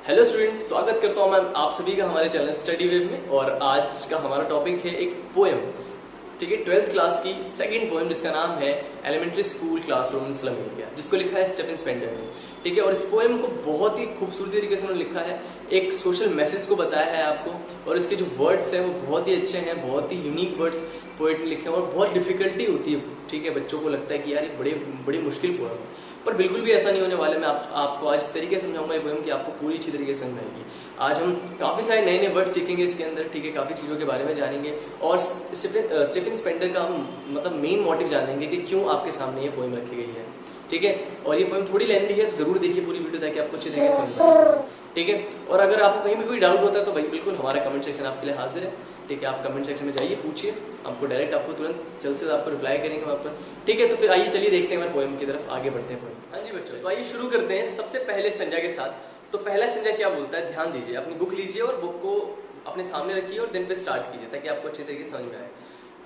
Hello students, स्वागत करता हूं मैं आप सभी का हमारे चैनल स्टडी वेब में। और आज का हमारा टॉपिक है एक पोएम, ठीक है, 12th क्लास की सेकंड पोएम जिसका नाम है elementary school classroom in slum area, जिसको लिखा है स्टीफन स्पेंडर ने। ठीक है, और इस पोएम को बहुत ही खूबसूरती तरीके से उन्होंने लिखा है, एक सोशल मैसेज को बताया है आपको। और इसके जो वर्ड्स हैं वो बहुत ही अच्छे हैं, बहुत ही यूनिक वर्ड्स पोएट ने लिखे हैं और बहुत डिफिकल्टी होती है। ठीक है, बच्चों को लगता है कि यार ये बड़ी मुश्किल पोएम है, पर बिल्कुल भी ऐसा नहीं होने वाला। मैं आपको आज इस तरीके से समझाऊंगा ये पोएम कि आपको पूरी अच्छी तरीके से समझ आएगी। आज हम काफ़ी सारे नए नए वर्ड सीखेंगे इसके अंदर, ठीक है, काफ़ी चीज़ों के बारे में जानेंगे और स्टीफन स्पेंडर का हम मतलब मेन मोटिव जानेंगे कि क्यों आपके सामने ये पोएम रखी गई है। ठीक है, और ये पोएम थोड़ी लेंथी है तो जरूर देखिए पूरी वीडियो ताकि आपको अच्छी तरीके से समझ आए। ठीक है, और अगर आपको कहीं भी कोई डाउट होता है तो भाई बिल्कुल हमारा कमेंट सेक्शन आपके लिए हाजिर है। ठीक है, आप कमेंट सेक्शन में जाइए, पूछिए, आपको डायरेक्ट आपको तुरंत जल्द से आपको रिप्लाई करेंगे वहाँ पर। ठीक है, तो फिर आइए चलिए देखते हैं हमारे पोएम की तरफ, आगे बढ़ते हैं पोएम। हाँ जी बच्चों, तो आइए शुरू करते हैं सबसे पहले स्टैंजा के साथ। तो पहला स्टैंजा क्या बोलता है, ध्यान दीजिए, अपनी बुक लीजिए और बुक को अपने सामने रखिए और दिन पे स्टार्ट कीजिए ताकि आपको अच्छे तरीके से समझ में आए।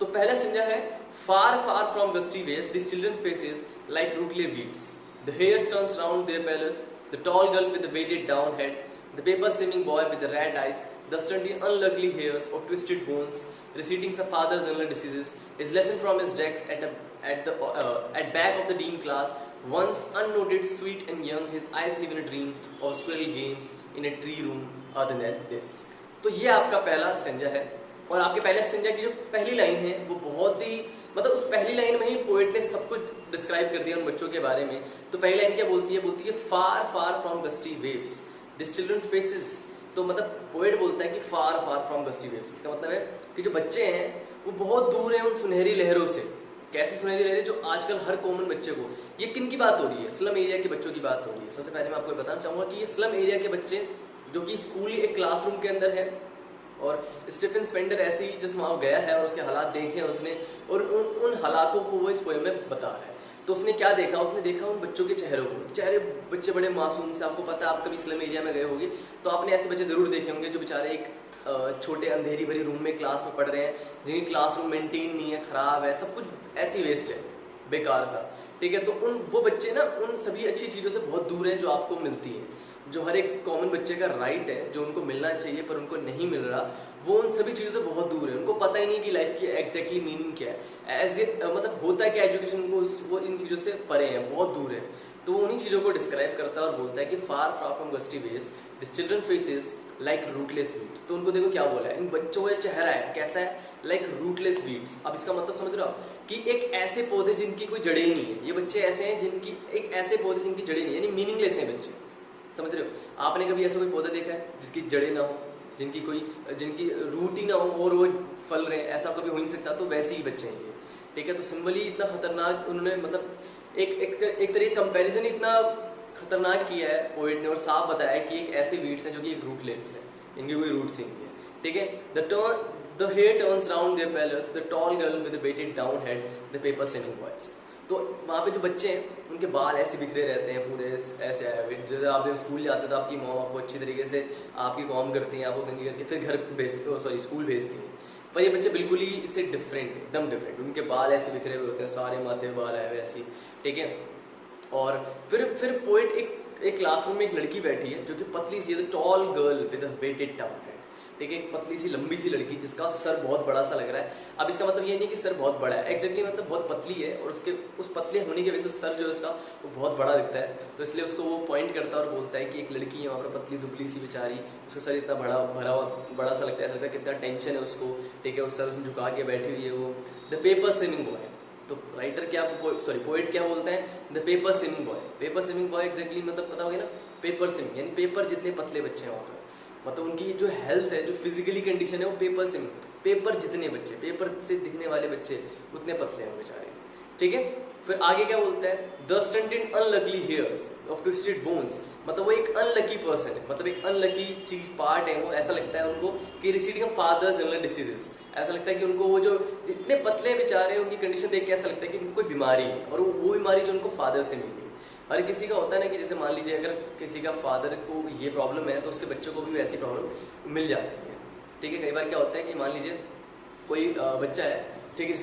तो पहला स्टैंजा है, far far from gusty waves this children faces like rootless weeds, the hairs turns round their pillars, the tall girl with the weighted down head, the paper swimming boy with the red eyes, the stunty unlucky hairs or twisted bones, reciting some father's general diseases, his lesson from his decks at back of the dean class, once unnoted, sweet and young, his eyes live in a dream of squirrel games in a tree room other than this। तो ये आपका पहला stanza है। और आपके पहले stanza की जो पहली लाइन है वो बहुत ही मतलब उस पहली लाइन में ही पोएट ने सब कुछ डिस्क्राइब कर दिया उन बच्चों के बारे में। तो पहली लाइन क्या बोलती है far far from gusty waves this children faces. तो मतलब पोएट बोलता है कि far far from gusty waves, इसका मतलब है कि जो बच्चे हैं वो बहुत दूर हैं उन सुनहरी लहरों से। कैसी सुनहरी लहरें, जो आजकल हर कॉमन बच्चे को, ये किन की बात हो रही है, स्लम एरिया के बच्चों की बात हो रही है। सबसे पहले मैं आपको बताना चाहूंगा कि ये स्लम एरिया के बच्चे जो कि स्कूल एक क्लासरूम के अंदर है, और स्टीफन स्पेंडर ऐसे ही जिस वहाँ गया है और उसके हालात देखे हैं उसने, और उन हालातों को वो इस पोएम में बता रहा है। तो उसने क्या देखा, उसने देखा उन बच्चों के चेहरों को। चेहरे बच्चे बड़े मासूम से, आपको पता है आप कभी स्लम एरिया में गए होंगे तो आपने ऐसे बच्चे जरूर देखे होंगे जो बेचारे एक छोटे अंधेरी भरी रूम में क्लास में पढ़ रहे हैं, जिनकी क्लासरूम मेंटेन नहीं है, खराब है, सब कुछ ऐसी वेस्ट है, बेकार सा। ठीक है, तो वो बच्चे ना उन सभी अच्छी चीज़ों से बहुत दूर हैं जो आपको मिलती है, जो हर एक कॉमन बच्चे का राइट है, जो उनको मिलना चाहिए पर उनको नहीं मिल रहा, वो उन सभी चीज़ों से बहुत दूर है। उनको पता ही नहीं कि लाइफ की एग्जैक्टली मीनिंग क्या है, एज ए मतलब होता है कि एजुकेशन को वो इन चीज़ों से परे हैं, बहुत दूर है। तो वो उन्हीं चीज़ों को डिस्क्राइब करता है और बोलता है कि far far from gusty waves this children faces like rootless weeds. तो उनको देखो क्या बोला है, इन बच्चों का चेहरा है कैसा है, लाइक रूटलेस वीड्स। अब इसका मतलब समझ रहे हो कि एक ऐसे पौधे जिनकी कोई जड़ें ही नहीं है। ये बच्चे ऐसे हैं जिनकी एक ऐसे पौधे जिनकी जड़ें नहीं है, यानी मीनिंगलेस हैं बच्चे। समझ रहे हो, आपने कभी ऐसा कोई पौधा देखा है जिसकी जड़ें ना हो, जिनकी रूट ही ना हो और वो फल रहे हैं, ऐसा कभी हो नहीं सकता। तो वैसे ही बच्चे हैं ये। ठीक है, तो सिंबली इतना खतरनाक उन्होंने मतलब एक तरीके कंपैरिजन इतना खतरनाक किया है पोएट ने, और साफ बताया कि एक ऐसे वीड्स हैं जो कि एक रूटलेस है, इनकी कोई रूट्स ही नहीं है। ठीक है, the hair turns round their pillars, the tall girl with the weighted down head, the paper swimming boys। तो वहाँ पे जो बच्चे हैं उनके बाल ऐसे बिखरे रहते हैं पूरे ऐसे आए। जैसे आप जब स्कूल जाते तो आपकी मॉम आपको अच्छी तरीके से आपकी कॉम करती हैं, आपको कंघी करके फिर घर भेजती, सॉरी स्कूल भेजती हैं। पर ये बच्चे बिल्कुल ही इससे डिफरेंट, एकदम डिफरेंट। उनके बाल ऐसे बिखरे हुए होते हैं, सारे माथे में बाल आए हुए ऐसे। ठीक है, और फिर पोएट एक क्लासरूम में एक लड़की बैठी है जो कि पतली सी है, tall girl with a weighted down head. ठीक है, एक पतली सी लंबी सी लड़की जिसका सर बहुत बड़ा सा लग रहा है। अब इसका मतलब ये नहीं कि सर बहुत बड़ा है, एग्जैक्टली मतलब बहुत पतली है और उसके उस पतले होने की वजह से सर जो है उसका वो बहुत बड़ा दिखता है। तो इसलिए उसको वो पॉइंट करता है और बोलता है कि एक लड़की है वहाँ पर पतली दुबली सी बेचारी, उसका सर इतना बड़ा सा लगता है, ऐसा लगता है कितना टेंशन है उसको। ठीक है, उस सर उसने झुका के बैठी हुई है वो। द पेपर स्विमिंग बॉय, तो राइटर क्या पोएट क्या बोलते हैं, the paper swimming boy. Paper swimming boy exactly मतलब पता होगा ना, पेपर स्विमिंग यानी पेपर जितने पतले बच्चे हैं वहाँ पर, मतलब उनकी जो हेल्थ है, जो फिजिकली कंडीशन है वो पेपर जितने बच्चे, पेपर से दिखने वाले बच्चे उतने पतले हैं बेचारे। ठीक है, फिर आगे क्या बोलता है, the stunted unlucky hairs of twisted bones, मतलब वो एक अनलकी पर्सन है, मतलब एक अनलकी चीज पार्ट है वो। ऐसा लगता है उनको कि receding of fathers general diseases, ऐसा लगता है कि उनको वो जो इतने पतले बेचारे उनकी कंडीशन देख के ऐसा लगता है कि उनको कोई बीमारी है, और वो बीमारी जो उनको फादर से मिली। हर किसी का होता है ना कि जैसे मान लीजिए अगर किसी का फादर को ये प्रॉब्लम है तो उसके बच्चों को भी वैसी प्रॉब्लम मिल जाती है। ठीक है, कई बार क्या होता है कि मान लीजिए कोई बच्चा है ठीक है,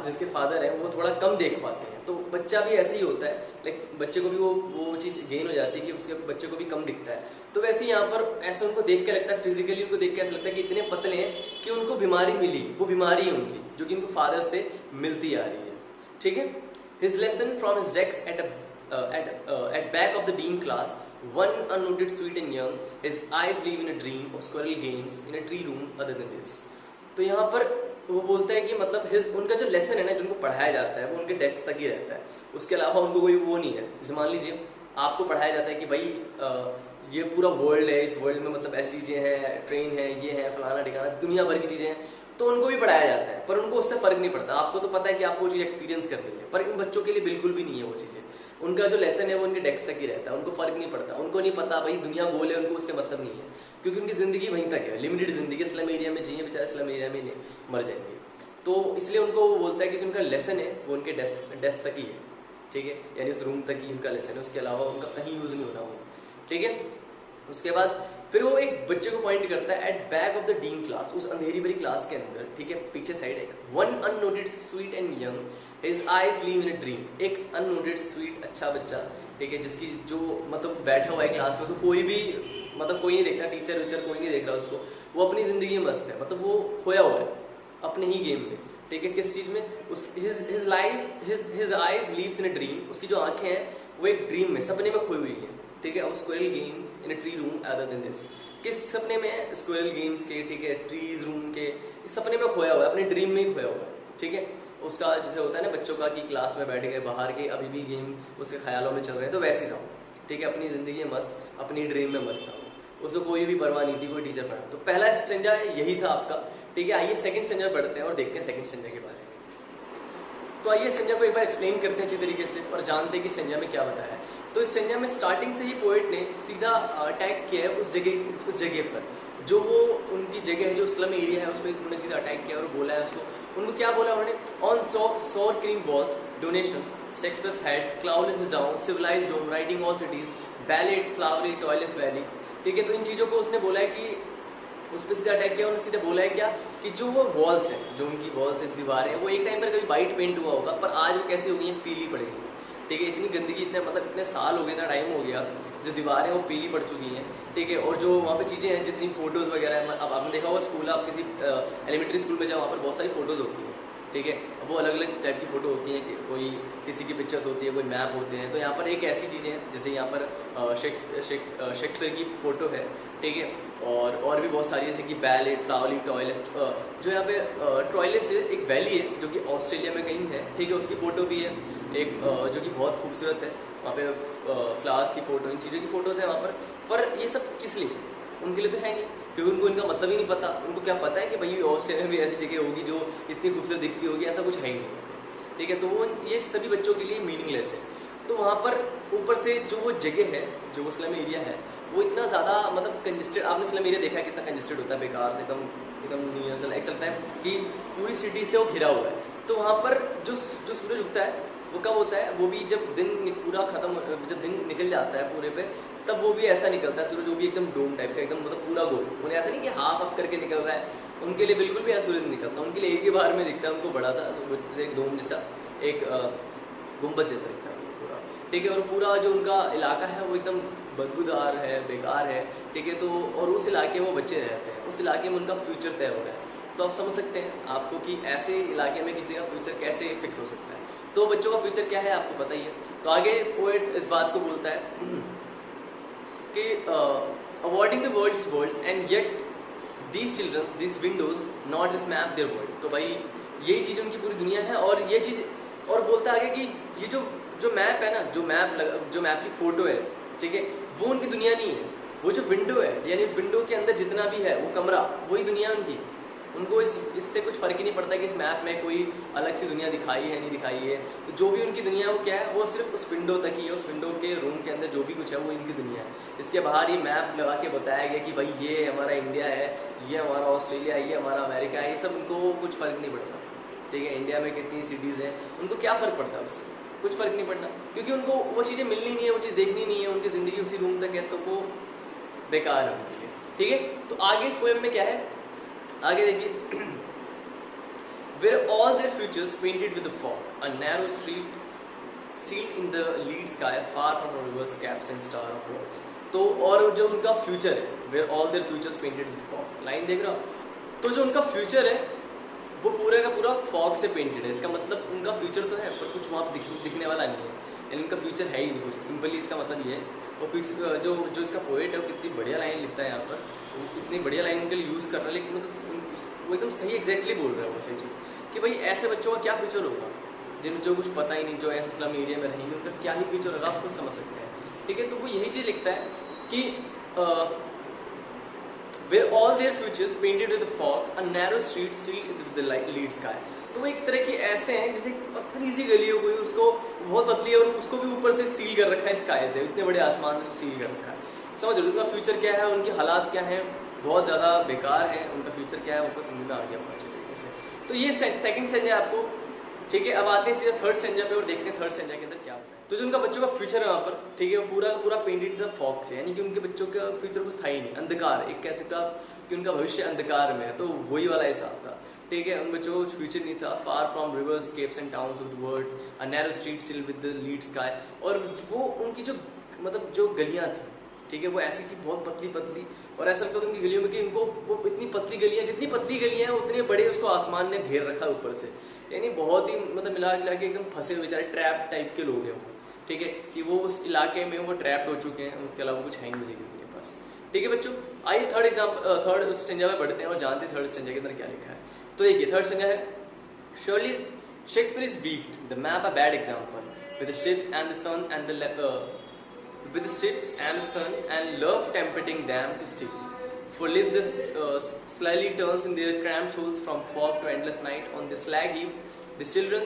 जिसके फादर हैं वो थोड़ा कम देख पाते हैं, तो बच्चा भी ऐसे ही होता है, लाइक बच्चे को भी वो चीज़ गेन हो जाती है कि उसके बच्चे को भी कम दिखता है। तो वैसे ही यहाँ पर ऐसा उनको देख के लगता है, फिजिकली उनको देख के ऐसा लगता है कि इतने पतले हैं कि उनको बीमारी मिली, वो बीमारी है उनकी जो कि उनको फादर से मिलती आ रही है। ठीक है, his lesson from his desk at back of the dean class, one unnoted sweet and young, his eyes live in a dream of squirrel games in a tree room other than this। तो यहाँ पर वो बोलता है कि मतलब उनका जो लेसन है ना, जिनको पढ़ाया जाता है वो उनके डेस्क तक ही रहता है, उसके अलावा उनको कोई वो नहीं है। जैसे मान लीजिए आपको पढ़ाया जाता है कि भाई ये पूरा वर्ल्ड है, इस वर्ल्ड में मतलब ऐसी चीज़ें हैं, ट्रेन है, ये है, फलाना ठिकाना, दुनिया भर की चीज़ें हैं, तो उनको भी पढ़ाया जाता है, पर उनको उससे फ़र्क नहीं पड़ता। आपको तो पता है कि आपको वो चीज़ एक्सपीरियंस करनी है, पर इन बच्चों के लिए बिल्कुल भी नहीं है वो चीज़ें। उनका जो लेसन है वो उनके डेस्क तक ही रहता है, उनको फ़र्क नहीं पड़ता, उनको नहीं पता भाई दुनिया गोल है, उनको उससे मतलब नहीं है, क्योंकि उनकी ज़िंदगी वहीं तक है, लिमिटेड ज़िंदगी। स्लम एरिया में जिए बेचारे, स्लम एरिया में मर जाएंगे। तो इसलिए उनको वो बोलता है कि जो उनका लेसन है वो उनके डेस्क तक ही है। ठीक है, यानी उस रूम तक ही उनका लेसन है, उसके अलावा उनका कहीं यूज़ नहीं होना वो। ठीक है, उसके बाद फिर वो एक बच्चे को पॉइंट करता है at back of the dim class, उस अंधेरी भरी क्लास के अंदर। ठीक है, पीछे साइड एक one unnoted sweet and young, his eyes leave in a dream, एक अननोटेड स्वीट अच्छा बच्चा, ठीक है, जिसकी जो मतलब बैठा हुआ है क्लास में, उसको कोई भी मतलब कोई नहीं देखता, टीचर वीचर कोई नहीं देख रहा उसको, वो अपनी ज़िंदगी में मस्त है, मतलब वो खोया हुआ है अपने ही गेम में। ठीक है, किस चीज़ में, his eyes leaves in a dream, उसकी जो आंखें हैं वो एक ड्रीम में, सपने में खोई हुई है। ठीक है, squirrel game in a tree room other than this, किस सपने में है, स्क्विरल गेम्स के, ठीक है, ट्रीज रूम के, इस सपने में खोया हुआ है, अपने ड्रीम में ही खोया हुआ है। ठीक है, उसका जैसे होता है ना बच्चों का कि क्लास में बैठ गए, बाहर के अभी भी गेम उसके ख्यालों में चल रहे हैं, तो वैसे था। ठीक है, अपनी ज़िंदगी में मस्त, अपनी ड्रीम में मस्त था, उसको कोई भी परवाह नहीं थी, कोई टीचर पढ़ा। तो पहला स्टेंजा यही था आपका। ठीक है, आइए सेकंड स्टेंजा पढ़ते हैं और देखते हैं सेकंड स्टेंजा के बारे में। तो आइए स्टेंजा को एक बार एक्सप्लेन करते हैं अच्छी तरीके से और जानते हैं कि स्टेंजा में क्या बताया है। तो इस स्टेंजा में स्टार्टिंग से ही पोएट ने सीधा अटैक किया है उस जगह पर, जो वो उनकी जगह है, जो स्लम एरिया है, उसमें उन्होंने सीधा अटैक किया और बोला है उसको। उनको क्या बोला उन्होंने, on sour cream walls, donations, Shakespeare's head, cloudless down, civilised home, riding all cities, ballet, flowery, Tyrolese valley. ठीक है, तो इन चीज़ों को उसने बोला है कि उस पर सीधा अटैक किया। उन्होंने सीधे बोला है क्या कि जो वो वॉल्स हैं, जो उनकी वॉल्स हैं, दीवारें हैं, वो एक टाइम पर कभी वाइट पेंट हुआ होगा, पर आज वो कैसी हो गई हैं, पीली पड़ गई। ठीक है, इतनी गंदगी, इतने मतलब इतने साल हो गए, इतना टाइम हो गया, जो दीवारें वो पीली पड़ चुकी हैं। ठीक है, और जो वहाँ पे चीज़ें हैं, जितनी फोटोज़ वगैरह हैं, अब आपने देखा होगा स्कूल, आप किसी एलिमेंट्री स्कूल में जाओ, वहाँ पर बहुत सारी फोटोज़ होती हैं। ठीक है, वो अलग अलग टाइप की फ़ोटो होती हैं, कि कोई किसी की पिक्चर्स होती है, कोई मैप होते हैं। तो यहाँ पर एक ऐसी चीज़ें हैं, जैसे यहाँ पर शेक्सपियर की फ़ोटो है। ठीक है, और भी बहुत सारी, जैसे कि बैलेट, फ्लावरी, टॉयलेस, जो यहाँ पे टॉयलेस एक वैली है जो कि ऑस्ट्रेलिया में कहीं है। ठीक है, उसकी फ़ोटो भी है एक, जो कि बहुत खूबसूरत है। वहाँ पे फ्लावर्स की फ़ोटो, इन चीज़ों की फ़ोटोज़ हैं वहाँ पर ये सब किस लिए, उनके लिए तो है नहीं, क्योंकि उनको इनका मतलब ही नहीं पता। उनको क्या पता है कि भाई ऑस्ट्रेलिया में भी ऐसी जगह होगी जो इतनी खूबसूरत दिखती होगी, ऐसा कुछ है ही नहीं। ठीक है, तो वो ये सभी बच्चों के लिए मीनिंगलेस है। तो वहाँ पर ऊपर से जो वो जगह है, जो वो स्लम एरिया है, वो इतना ज़्यादा मतलब कंजेस्टेड, आपने स्लम एरिया देखा है कितना कंजेस्टेड होता है, बेकार से एकदम यूनिवर्सल, ऐसा लगता है कि पूरी सिटी से वो घिरा हुआ है। तो वहाँ पर जो सूरज उगता है वो कब होता है, वो भी जब दिन पूरा खत्म, जब दिन निकल जाता है पूरे पे, तब वो भी ऐसा निकलता है सूरज, वो भी एकदम डोम टाइप का, एकदम मतलब पूरा गोल। उन्हें ऐसा नहीं कि हाफ अप करके निकल रहा है, उनके लिए बिल्कुल भी ऐसा सूरज नहीं निकलता, उनके लिए एक ही बार में दिखता है उनको, बड़ा सा जैसे एक डोम जैसा, एक गुम्बद जैसा दिखता है पूरा। ठीक है, और पूरा जो उनका इलाका है वो एकदम बदबूदार है, बेकार है। ठीक है, तो और उस इलाके में वो बच्चे रहते हैं, उस इलाके में उनका फ्यूचर तय हो रहा है। तो आप समझ सकते हैं आपको कि ऐसे इलाके में किसी का फ्यूचर कैसे फिक्स हो सकता है। तो बच्चों का फ्यूचर क्या है आपको पता ही है। तो आगे पोएट इस बात को बोलता है कि avoiding the worlds and yet these childrens this windows not this map their world. तो भाई यही चीज़ उनकी पूरी दुनिया है, और ये चीज़, और बोलता है आगे कि ये जो मैप है ना, जो मैप की फ़ोटो है, ठीक है, वो उनकी दुनिया नहीं है। वो जो विंडो है, यानी उस विंडो के अंदर जितना भी है वो कमरा, वही दुनिया उनकी। उनको इससे कुछ फ़र्क ही नहीं पड़ता कि इस मैप में कोई अलग सी दुनिया दिखाई है नहीं दिखाई है। तो जो भी उनकी दुनिया वो क्या है, वो सिर्फ उस विंडो तक ही है, उस विंडो के रूम के अंदर जो भी कुछ है वो इनकी दुनिया है। इसके बाहर ये मैप लगा के बताया गया कि भाई ये हमारा इंडिया है, ये हमारा ऑस्ट्रेलिया है, ये हमारा अमेरिका है, ये सब उनको कुछ फ़र्क नहीं पड़ता। ठीक है, इंडिया में कितनी सिटीज़ हैं, उनको क्या फ़र्क पड़ता है उससे, कुछ फ़र्क नहीं पड़ता, क्योंकि उनको वो चीज़ें मिलनी नहीं है, वो चीज़ देखनी नहीं है, उनकी ज़िंदगी उसी रूम तक है, तो वो बेकार है उनके लिए। ठीक है, तो आगे इस पोएम में क्या है, आगे देखिए, where all their futures painted with the fog, a narrow street sealed in the lead sky, far from the rivers, caps and star of words. तो और जो उनका फ्यूचर है, where all their futures painted with fog, line देख रहा हो? तो जो उनका फ्यूचर है वो पूरा का पूरा फॉग से पेंटेड है। इसका मतलब उनका फ्यूचर तो है पर कुछ वहाँ पर दिखने वाला नहीं है, यानी उनका फ्यूचर है ही नहीं कुछ। सिंपली इसका मतलब ये है। और जो इसका पोएट है वो कितनी बढ़िया लाइन लिखता है यहाँ पर, इतनी बढ़िया लाइन उनके लिए यूज़ कर रहा है, लेकिन मतलब वो एकदम सही एग्जैक्टली बोल रहा है वो सही चीज़ कि भाई ऐसे बच्चों का क्या फ्यूचर होगा जिन जो कुछ पता ही नहीं, जो ऐसे स्लम एरिया में रहेंगे, उनका क्या ही फ्यूचर होगा, आप खुद समझ सकते हैं। ठीक है, तो वो यही चीज़ लिखता है कि where all their futures painted with fog, a narrow street sealed with the lead sky। तो वो एक तरह के ऐसे हैं जैसे पतली सी गली हो गई, उसको बहुत पतली है और उसको भी ऊपर से सील कर रखा है स्काई से, इतने बड़े आसमान से सील कर रखा है। समझ लो उनका फ्यूचर क्या है, उनके हालात क्या हैं, बहुत ज़्यादा बेकार है, उनका फ्यूचर क्या है उनको समझ में आ गया बहुत अच्छे तरीके से। तो ये सेकंड स्टेंजा आपको, ठीक है। अब आते हैं सीधा थर्ड स्टेंजा पे और देखते हैं थर्ड स्टेंजा के अंदर क्या होता है। तो जो उनका बच्चों का फ्यूचर है वहाँ पर, ठीक है, वो पूरा पेंटेड द फॉग से, यानी कि उनके बच्चों का फ्यूचर कुछ था ही नहीं, अंधकार, एक कह सकते हो आप कि उनका भविष्य अंधकार में है, तो वही वाला हिसाब था। ठीक है, उन बच्चों को कुछ फ्यूचर नहीं था। Far from rivers, capes and towns of the words, a narrow street sealed with the lead sky. और वो उनकी जो मतलब जो गलियाँ थी, ठीक है, वो ऐसी थी बहुत पतली पतली, और ऐसा लगता था उनकी गलियों में कि उनको वो इतनी पतली गलियाँ, जितनी पतली गलियाँ हैं उतने बड़े उसको आसमान ने घेर रखा ऊपर से, यानी बहुत ही मतलब मिला के एकदम फंसे हुए बेचारे ट्रैप टाइप के लोग हैं वो। ठीक है, कि वो उस इलाके में वो ट्रैप्ड हो चुके हैं, उसके अलावा कुछ है नहीं उनके पास। ठीक है बच्चों, आइए थर्ड स्टेंजा में बढ़ते हैं और जानते हैं थर्ड स्टेंजा के अंदर क्या लिखा है। तो देखिए थर्ड स्टेंजा है, Surely Shakespeare is weak, the map a bad example, with the ships and the sun and love tempting them to steal. For live this slyly turns in their cramped souls from fog to endless night. On this slag eve, these children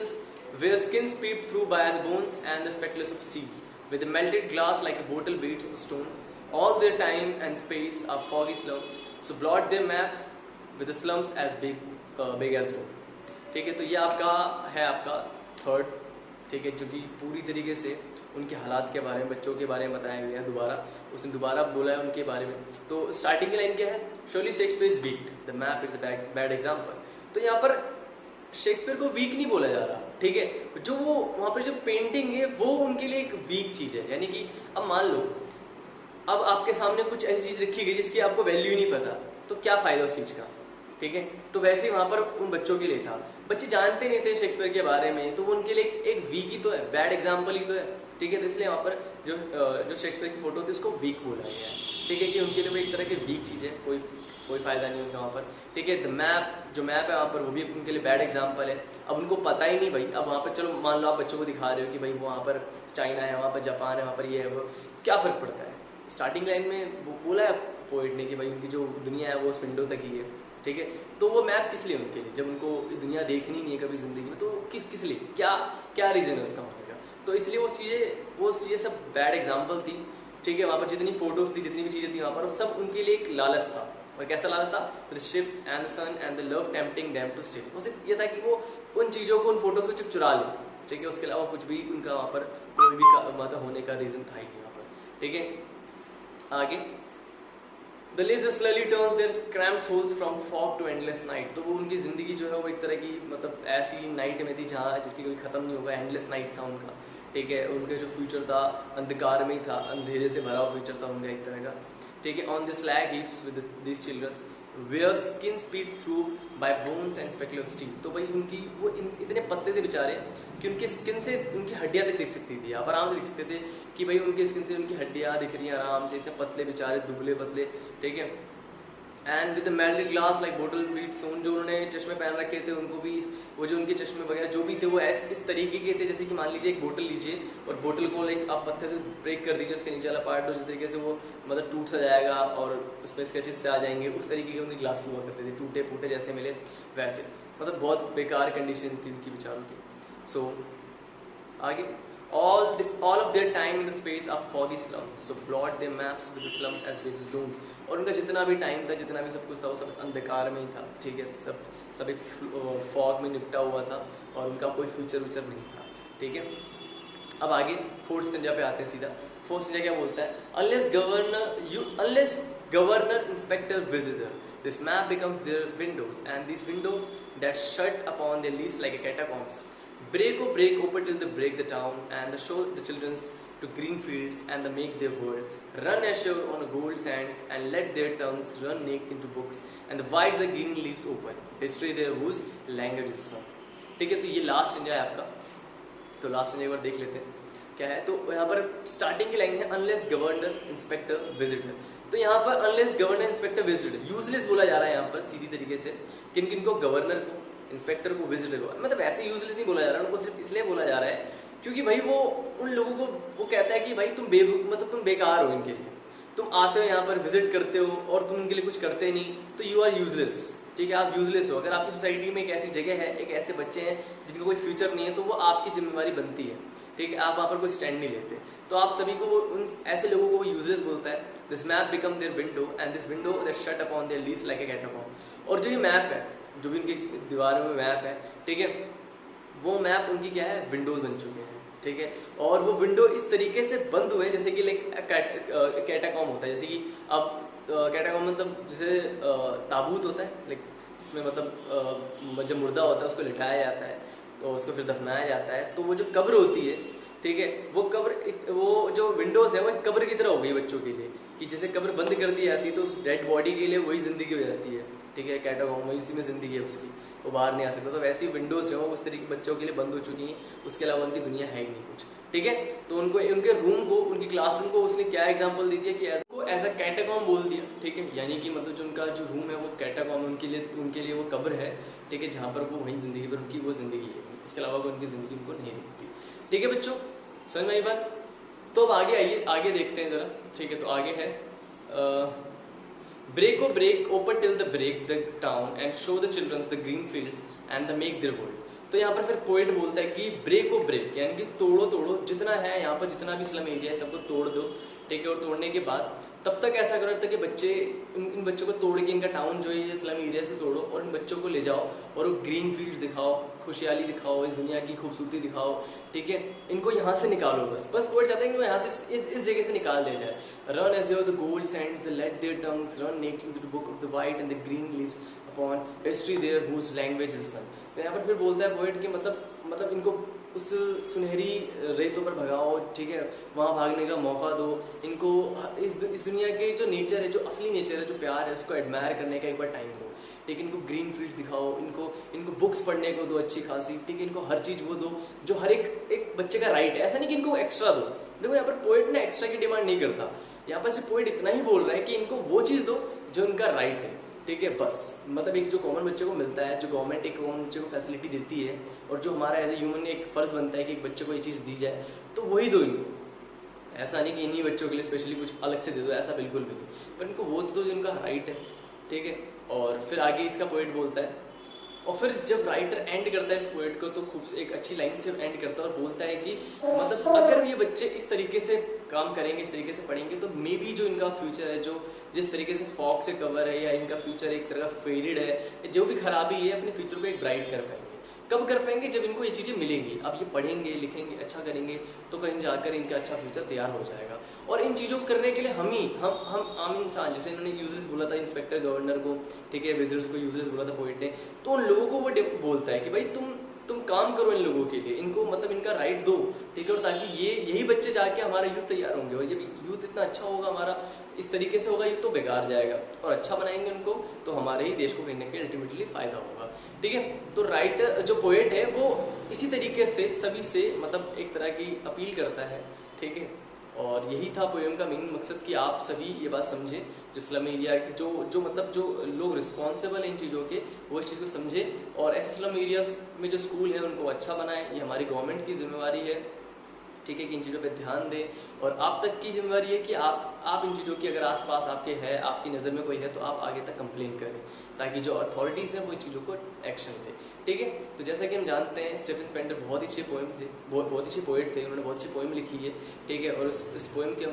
wear skins peeped through by the bones and the speckless of steel, with the melted glass like a bottle beats of stones. All their time and space are foggy slum, so blot their maps with the slums as big as stone. ठीक है, तो ये आपका third, ठीक है, जो कि पूरी तरीके से उनके हालात के बारे में, बच्चों के बारे में बताया गया है। उसने दोबारा बोला है उनके बारे में। तो स्टार्टिंग की लाइन क्या है, Shelley Shakespeare is weak, the map is a bad example. तो यहाँ पर शेक्सपियर को वीक नहीं बोला जा रहा, ठीक है, जो वो वहाँ पर जो पेंटिंग है वो उनके लिए एक वीक चीज़ है। यानी कि अब मान लो अब आपके सामने कुछ ऐसी चीज़ रखी गई जिसकी आपको वैल्यू ही नहीं पता, तो क्या फ़ायदा उस चीज़ का। ठीक है, तो वैसे ही वहाँ पर उन बच्चों के लिए था, बच्चे जानते नहीं थे शेक्सपियर के बारे में, तो वो उनके लिए एक वीक ही तो है, बैड एग्जाम्पल ही तो है। ठीक है, तो इसलिए वहाँ पर जो शेक्सपियर की फोटो थी उसको वीक बोला गया है। ठीक है, कि उनके लिए वो एक तरह की वीक चीज़ है, कोई फायदा नहीं उनका वहाँ पर। ठीक है, द मैप, जो मैप है वहाँ पर वो भी उनके लिए बैड एग्जाम्पल है। अब उनको पता ही नहीं भाई, अब वहाँ पर चलो मान लो आप बच्चों को दिखा रहे हो कि भाई वहाँ पर चाइना है, वहाँ पर जापान है, वहाँ पर ये है वो, क्या फ़र्क पड़ता है। स्टार्टिंग लाइन में वो बोला है पोइट ने कि भाई उनकी जो दुनिया है वो उस विंडो तक ही है। ठीक है, तो वो मैप किस लिए उनके लिए, जब उनको दुनिया देखनी नहीं है कभी ज़िंदगी में, तो किस लिए, क्या रीज़न है उसका होने का। तो इसलिए वो चीज़ें सब बैड एग्जाम्पल थी। ठीक है, वहाँ पर जितनी फोटोज़ थी, जितनी भी चीज़ें थी वहाँ पर, वो सब उनके लिए एक लालच था। और कैसा लालच था, with ships and the sun and the love tempting them to steal. वो सिर्फ ये था कि वो उन चीज़ों को, उन फोटोज़ को चुरा ले। ठीक है, उसके अलावा कुछ भी उनका वहाँ पर कोई भी मतलब होने का रीज़न था ही नहीं वहाँ पर। ठीक है, आगे The leaves slowly turns their cramped souls from fog to endless night। तो वो उनकी ज़िंदगी जो है वो एक तरह की मतलब ऐसी नाइट में थी जहाँ जिसकी कोई ख़त्म नहीं होगा, एंडलेस नाइट था उनका। ठीक है, उनका जो फ्यूचर था अंधकार में ही था, अंधेरे से भरा हुआ फ्यूचर था उनका एक तरह का। ठीक है, on this slag heaps with these children where skins peeped through by bones and speckle of steel। तो भाई उनकी वो इतने पतले थे बेचारे कि उनके स्किन से उनकी हड्डियाँ तक दिख सकती थी, आप आराम से दिख सकते थे कि भाई उनके स्किन से उनकी हड्डियाँ दिख रही हैं आराम से, इतने पतले बेचारे, दुबले पतले। ठीक है, and with melted glass like bottle bit stone. जो उन्होंने चश्मे पहन रखे थे उनको भी, वो जो उनके चश्मे वगैरह जो भी थे वो इस तरीके के थे, जैसे कि मान लीजिए एक बोतल लीजिए और बोतल को लाइक आप पत्थर से ब्रेक कर दीजिए, उसके नीचे वाला पार्ट, तो जिस तरीके से वो मतलब टूट सा जाएगा और उस पर स्केचेस से आ जाएंगे, उस तरीके के उनके ग्लास हुआ करते थे, टूटे फूटे जैसे मिले वैसे, मतलब बहुत बेकार कंडीशन थी उनकी बेचारों की। सो आगे, all of their time in the space of foggy slums, so blot their maps with the slums as big as doom। और उनका जितना भी टाइम था, जितना भी सब कुछ था, वो सब अंधकार में ही था। ठीक है, सब एक फॉग में निपटा हुआ था और उनका कोई फ्यूचर नहीं था। ठीक है, अब आगे फोर्थ स्टेंजा पे आते हैं सीधा। फोर्थ स्टेंजा क्या बोलता है, unless governor inspector visitor This map becomes their windows, and these windows that shut upon their lives like a catacombs. Break, oh break, open till they break the town, and show the children's to green fields and the make their world. Run ashore on gold sands, and let their tongues run naked into books, and the white the green leaves open. History their whose language is sung. ठीक है, तो ये last enjoy आपका, तो last enjoy देख लेते हैं क्या है। तो यहाँ पर स्टार्टिंग की लाइन है अनलेस गवर्नर इंस्पेक्टर विजिटर। तो यहाँ पर unless governor inspector visitor useless बोला जा रहा है यहाँ पर सीधी तरीके से, किन किन को, गवर्नर को, इंस्पेक्टर को, विजिटर को। मतलब ऐसे यूजलेस नहीं बोला जा रहा है, उनको सिर्फ इसलिए बोला जा रहा है क्योंकि भाई वो उन लोगों को वो कहता है कि भाई तुम मतलब तुम बेकार हो इनके लिए, तुम आते हो यहाँ पर विजिट करते हो और तुम उनके लिए कुछ करते नहीं, तो यू आर यूजलेस। ठीक है, आप यूजलेस हो। अगर आपकी सोसाइटी में एक ऐसी जगह है, एक ऐसे बच्चे हैं जिनका कोई फ्यूचर नहीं है, तो वो आपकी जिम्मेवारी बनती है। ठीक है, आप वहाँ पर कोई स्टैंड नहीं लेते, तो आप सभी को उन ऐसे लोगों को वो यूजलेस बोलता है। This map become their window, and this window that shut upon their leaves like a catacomb. और जो ये मैप है, जो भी उनकी दीवारों में मैप है, ठीक है, वो मैप उनकी क्या है, विंडोज बन चुके हैं। ठीक है, और वो विंडो इस तरीके से बंद हुए जैसे कि लाइक कैटाकॉम्ब होता है, जैसे कि अब कैटाकॉम्ब मतलब जैसे ताबूत होता है, लाइक जिसमें मतलब जब मुर्दा होता है उसको लिटाया जाता है, तो उसको फिर दफनाया जाता है, तो वो जो कब्र होती है, ठीक है, वो कब्र, वो जो विंडोज है वो कब्र की तरह हो गई बच्चों के लिए, कि जैसे कब्र बंद कर दी जाती है तो उस डेड बॉडी के लिए वही जिंदगी हो जाती है। ठीक है, कैटाकॉम्ब वही, इसी में जिंदगी है उसकी, वो बाहर नहीं आ सकता। तो वैसी विंडोज जो है उस तरीके बच्चों के लिए बंद हो चुकी हैं, उसके अलावा उनकी दुनिया है ही नहीं कुछ। ठीक है, तो उनको उनके रूम को, उनकी क्लासरूम को उसने क्या एग्जांपल दे दिया कि ऐसा कैटाकॉम्ब बोल दिया। ठीक है, यानी कि मतलब जो उनका जो रूम है वो कैटाकॉम्ब, उनके लिए वो कब्र है। ठीक है, जहाँ पर वो वही जिंदगी पर उनकी वो जिंदगी है, उसके अलावा उनकी जिंदगी उनको नहीं दिखती। ठीक है बच्चों, समझ में आई बात? तो अब आगे आइए, आगे देखते हैं जरा। ठीक है, तो आगे है break o break open till the break the town and show the childrens the green fields and the make their world. तो यहाँ पर फिर पोएट बोलता है कि ब्रेक ओ ब्रेक, यानी कि तोड़ो तोड़ो, जितना है यहाँ पर, जितना भी स्लम एरिया है सबको तोड़ दो। ठीक है, और तोड़ने के बाद तब तक ऐसा करो तक कि बच्चे इन बच्चों को तोड़ के, इनका टाउन जो है ये स्लम एरिया से तोड़ो और इन बच्चों को ले जाओ और वो ग्रीन फील्ड्स दिखाओ, खुशहाली दिखाओ, इस दुनिया की खूबसूरती दिखाओ। ठीक है, इनको यहाँ से निकालो, बस पोएट चाहते हैं कि वो यहाँ से इस जगह से निकाल दिया जाए। Run azure the gold sands let their tongues run naked into the book of the white and the green leaves upon history their whose language is sun. तो यहाँ पर फिर बोलता है पोएट कि मतलब इनको उस सुनहरी रेतों पर भगाओ। ठीक है, वहाँ भागने का मौका दो इनको, इस दुनिया के जो नेचर है, जो असली नेचर है, जो प्यार है, उसको एडमायर करने का एक बार टाइम दो। ठीक है, इनको ग्रीन फील्ड्स दिखाओ, इनको बुक्स पढ़ने को दो अच्छी खासी। ठीक है, इनको हर चीज़ वो दो जो हर एक बच्चे का राइट है। ऐसा नहीं कि इनको एक्स्ट्रा दो। देखो यहाँ पर पोएट ने एक्स्ट्रा की डिमांड नहीं करता, यहाँ पर सिर्फ पोएट इतना ही बोल रहा है कि इनको वो चीज़ दो जो उनका राइट है। ठीक है, बस मतलब एक जो कॉमन बच्चे को मिलता है, जो गवर्नमेंट एक कॉमन बच्चे को फैसिलिटी देती है, और जो हमारा एज ए ह्यूमन एक फ़र्ज़ बनता है कि एक बच्चे को ये चीज़ दी जाए, तो वही दो इनको। ऐसा नहीं कि इन्हीं बच्चों के लिए स्पेशली कुछ अलग से दे दो, ऐसा बिल्कुल भी नहीं, पर इनको वो तो दो जो इनका राइट है। ठीक है, और फिर आगे इसका पोएट बोलता है, और फिर जब राइटर एंड करता है इस पोएट को, तो खूब से एक अच्छी लाइन से एंड करता है और बोलता है कि मतलब अगर ये बच्चे इस तरीके से काम करेंगे, इस तरीके से पढ़ेंगे, तो मे बी जो इनका फ्यूचर है, जो जिस तरीके से फॉग से कवर है, या इनका फ्यूचर एक तरह फेडेड है, जो भी खराबी है, अपने फ्यूचर को एक ब्राइट कर पाएंगे। कब कर पाएंगे? जब इनको ये चीज़ें मिलेंगी। अब ये पढ़ेंगे, लिखेंगे, अच्छा करेंगे, तो कहीं जाकर इनका अच्छा फ्यूचर तैयार हो जाएगा। और इन चीज़ों को करने के लिए हम आम इंसान, जैसे इन्होंने यूजलेस बोला था इंस्पेक्टर गवर्नर को, ठीक है, विजिटर्स को यूजलेस बोला था पोएट ने, तो उन लोगों को वो बोलता है कि भाई तुम काम करो इन लोगों के लिए, इनको मतलब इनका राइट दो। ठीक है, और ताकि यही बच्चे जाके हमारा यूथ तैयार होंगे, और जब यूथ इतना अच्छा होगा हमारा, इस तरीके से होगा यूथ, तो बेकार जाएगा, और अच्छा बनाएंगे उनको, तो हमारे ही देश को कहीं ना कहीं अल्टीमेटली फायदा होगा। ठीक है, तो राइटर जो पोएट है वो इसी तरीके से सभी से मतलब एक तरह की अपील करता है। ठीक है, और यही था पोएम का मेन मकसद कि आप सभी ये बात समझें, जो स्लम एरिया जो मतलब जो लोग रिस्पॉन्सिबल हैं इन चीज़ों के, वो इस चीज़ को समझें, और ऐसे स्लम एरियाज में जो स्कूल है उनको अच्छा बनाएं। ये हमारी गवर्नमेंट की जिम्मेवारी है। ठीक है, कि इन चीज़ों पे ध्यान दें, और आप तक की जिम्मेवारी है कि आप इन चीज़ों की, अगर आसपास आपके है, आपकी नज़र में कोई है, तो आप आगे तक कंप्लेन करें, ताकि जो अथॉरिटीज़ हैं वो इन चीज़ों को एक्शन दें। ठीक है, तो जैसा कि हम जानते हैं स्टीफन स्पेंडर बहुत ही अच्छे पोएम थे, बहुत अच्छे पोएट थे, उन्होंने बहुत अच्छी पोएम लिखी है। ठीक है, और इस पोएम के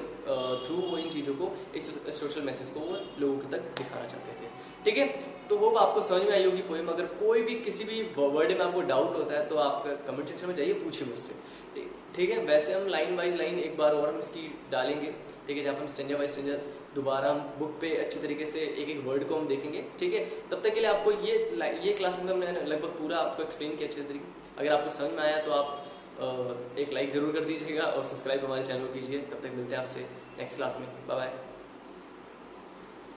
थ्रू वो इन चीज़ों को, इस सोशल मैसेज को वो लोगों तक दिखाना चाहते थे। ठीक है, तो होप आपको समझ में आई होगी पोएम। अगर कोई भी किसी भी वर्ड में आपको डाउट होता है तो आप कमेंट सेक्शन में जाइए, पूछिए मुझसे। ठीक। ठीक है। वैसे हम लाइन वाइज लाइन एक बार और हम इसकी डालेंगे, ठीक है, जहाँ पर हम स्टेंजा बाई स्टेंजा दोबारा हम बुक पे अच्छी तरीके से एक एक वर्ड को हम देखेंगे, ठीक है। तब तक के लिए आपको ये क्लास में मैंने लगभग पूरा आपको एक्सप्लेन किया अच्छे तरीके। अगर आपको समझ में आया तो आप एक लाइक ज़रूर कर दीजिएगा और सब्सक्राइब हमारे चैनल को कीजिए। तब तक मिलते हैं आपसे नेक्स्ट क्लास में। Bye bye.